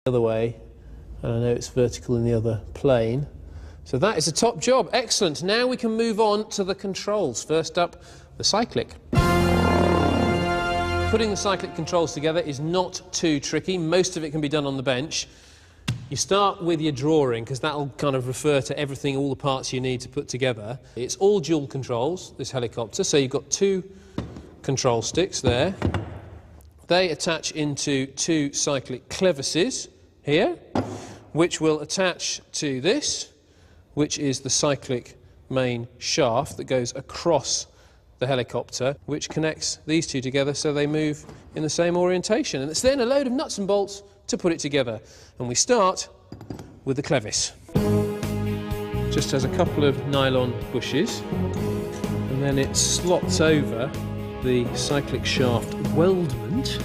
the other way, and I know it's vertical in the other plane. So that is a top job. Excellent. Now we can move on to the controls. First up, the cyclic. Putting the cyclic controls together is not too tricky. Most of it can be done on the bench. You start with your drawing, because that'll kind of refer to everything, all the parts you need to put together. It's all dual controls, this helicopter, so you've got two control sticks there. They attach into two cyclic clevises here, which will attach to this, which is the cyclic main shaft that goes across the helicopter, which connects these two together so they move in the same orientation. And it's then a load of nuts and bolts to put it together. And we start with the clevis. Just has a couple of nylon bushes, and then it slots over the cyclic shaft weldment.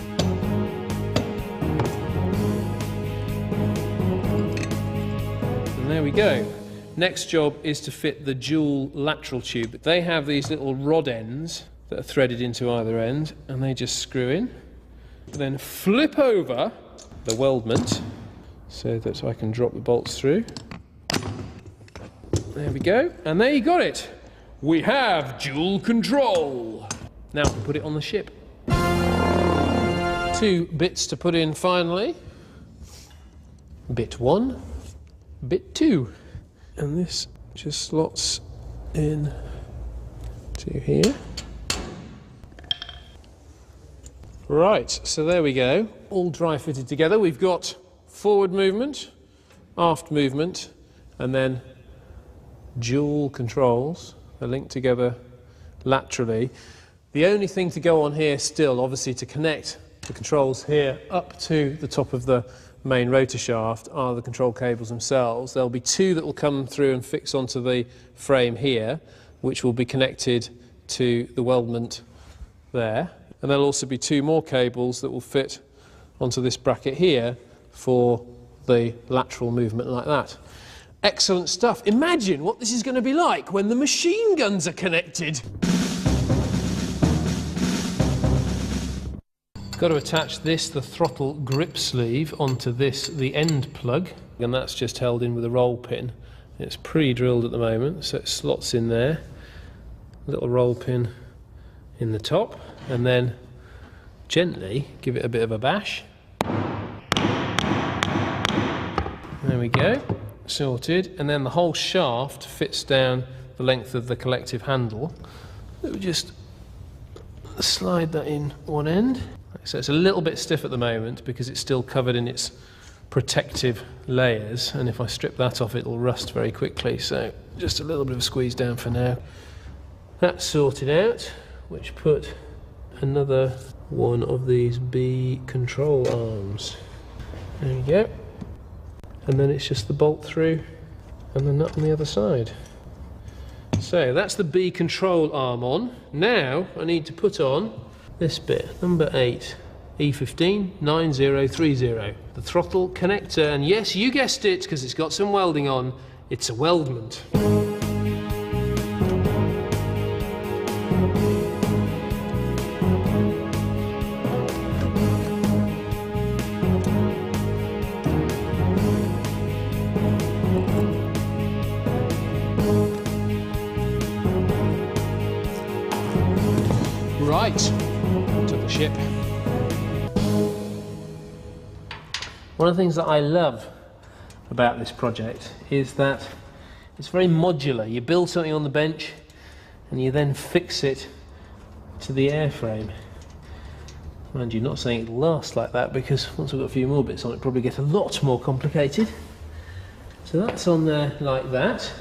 And there we go. Next job is to fit the dual lateral tube. They have these little rod ends that are threaded into either end, and they just screw in. Then flip over the weldment so that I can drop the bolts through. There we go, and there you got it. We have dual control. Now I can put it on the ship. Two bits to put in finally. Bit 1, bit 2. And this just slots in to here. Right, so there we go, all dry fitted together. We've got forward movement, aft movement, and then dual controls. They're linked together laterally. The only thing to go on here still, obviously, to connect the controls here up to the top of the main rotor shaft are the control cables themselves. There'll be two that will come through and fix onto the frame here, which will be connected to the weldment there. And there'll also be two more cables that will fit onto this bracket here for the lateral movement like that. Excellent stuff. Imagine what this is going to be like when the machine guns are connected. Got to attach this, the throttle grip sleeve, onto this, the end plug, and that's just held in with a roll pin. It's pre-drilled at the moment, so it slots in there. Little roll pin in the top, and then gently give it a bit of a bash. There we go, sorted. And then the whole shaft fits down the length of the collective handle. We'll just slide that in one end. So it's a little bit stiff at the moment because it's still covered in its protective layers, and if I strip that off it'll rust very quickly, so just a little bit of a squeeze down for now. That's sorted out, which put another one of these B control arms. There we go. And then it's just the bolt through and the nut on the other side. So that's the B control arm on. Now I need to put on this bit, number 8, E15 9030, the throttle connector, and yes, you guessed it, because it's got some welding on, it's a weldment. Right, to the ship. One of the things that I love about this project is that it's very modular. You build something on the bench and you then fix it to the airframe. Mind you, not saying it'll last like that, because once we've got a few more bits on it, probably get a lot more complicated. So that's on there like that.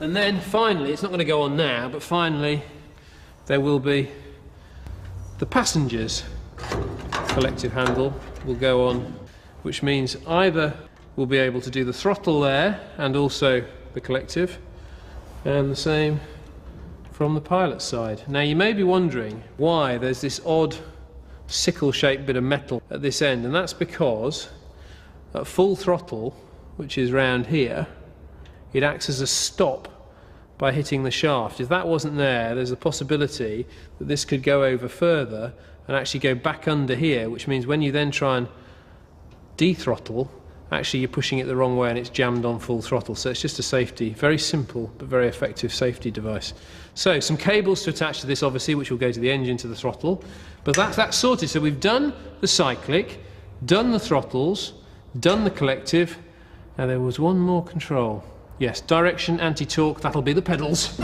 And then finally, it's not going to go on now, but finally there will be the passengers. Collective handle will go on, which means either we'll be able to do the throttle there and also the collective, and the same from the pilot's side. Now you may be wondering why there's this odd sickle-shaped bit of metal at this end, and that's because at full throttle, which is round here, it acts as a stop by hitting the shaft. If that wasn't there, there's a possibility that this could go over further and actually go back under here, which means when you then try and dethrottle, actually you're pushing it the wrong way and it's jammed on full throttle. So it's just a safety, very simple but very effective safety device. So some cables to attach to this, obviously, which will go to the engine, to the throttle. But that's sorted. So we've done the cyclic, done the throttles, done the collective. Now there was one more control. Yes, direction, anti-torque, that'll be the pedals.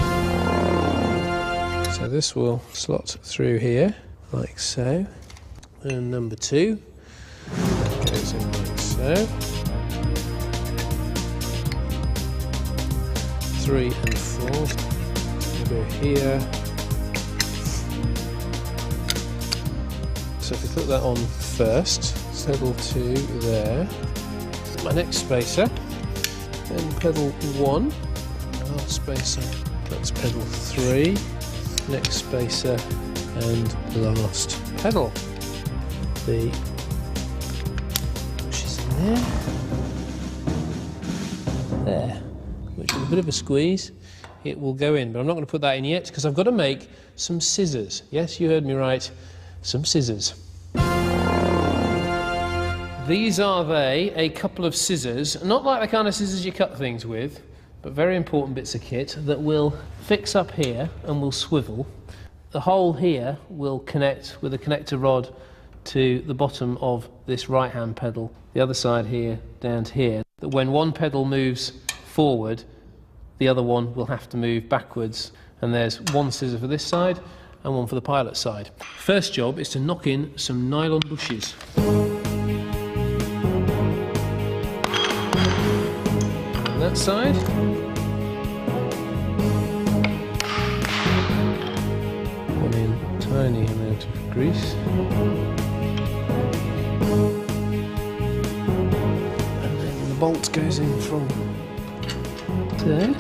So this will slot through here, like so. And number 2 goes in like so. 3 and 4. Go here. So if we put that on first, pedal 2 there. My next spacer. Then pedal 1. Last spacer. That's pedal 3. Next spacer and last pedal. The push is in there, which with a bit of a squeeze it will go in, but I'm not going to put that in yet because I've got to make some scissors. Yes, you heard me right, some scissors. These are a couple of scissors, not like the kind of scissors you cut things with, but very important bits of kit that will fix up here and will swivel. The hole here will connect with a connector rod to the bottom of this right hand pedal, the other side here down to here, that when one pedal moves forward the other one will have to move backwards, and there's one scissor for this side and one for the pilot side. First job is to knock in some nylon bushes. On that side. One in tiny amount of grease. And then the bolt goes in from there.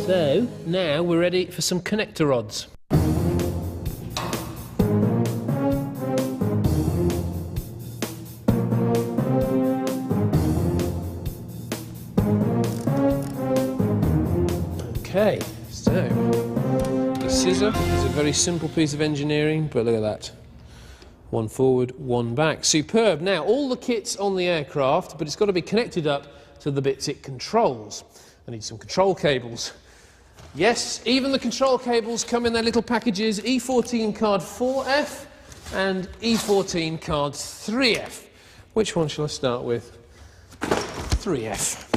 So now we're ready for some connector rods. Okay, so the scissor is a very simple piece of engineering, but look at that. One forward, one back. Superb. Now, all the kit's on the aircraft, but it's got to be connected up to the bits it controls. I need some control cables. Yes, even the control cables come in their little packages, E14 card 4F and E14 card 3F. Which one shall I start with? 3F.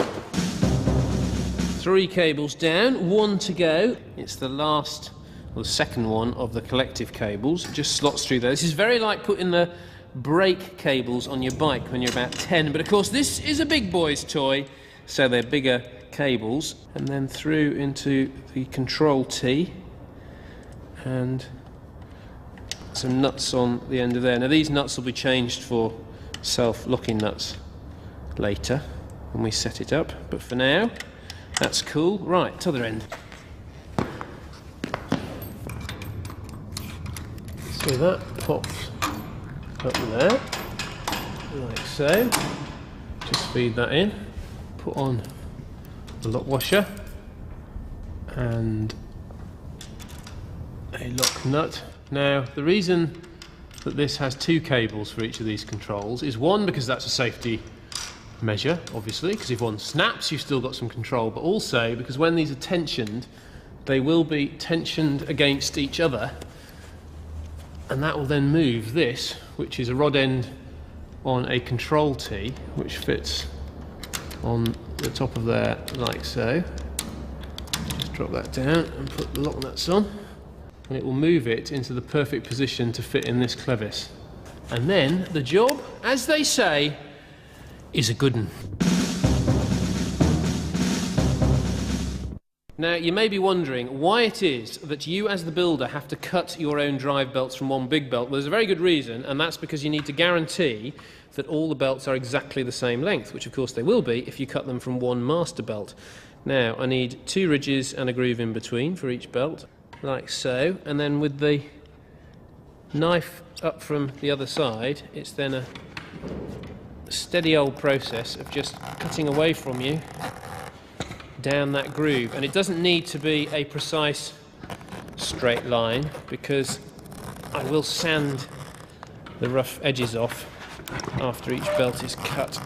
3 cables down, 1 to go. It's the last, or the second one of the collective cables. It just slots through there. This is very like putting the brake cables on your bike when you're about 10, but of course this is a big boy's toy, so they're bigger cables. And then through into the control T, and some nuts on the end of there. Now these nuts will be changed for self-locking nuts later when we set it up, but for now that's cool. Right, to the other end. So that pops up there, like so. Just feed that in, put on the lock washer and a lock nut. Now, the reason that this has 2 cables for each of these controls is, one, because that's a safety measure, obviously, because if one snaps you've still got some control, but also because when these are tensioned they will be tensioned against each other, and that will then move this, which is a rod end on a control T, which fits on the top of there like so. Just drop that down and put the lock nuts on, and it will move it into the perfect position to fit in this clevis. And then the job, as they say, is a good one. Now, you may be wondering why it is that you as the builder have to cut your own drive belts from one big belt. Well, there's a very good reason, and that's because you need to guarantee that all the belts are exactly the same length, which of course they will be if you cut them from one master belt. Now, I need 2 ridges and a groove in between for each belt, like so, and then with the knife up from the other side, it's then a steady old process of just cutting away from you down that groove. And it doesn't need to be a precise straight line, because I will sand the rough edges off after each belt is cut.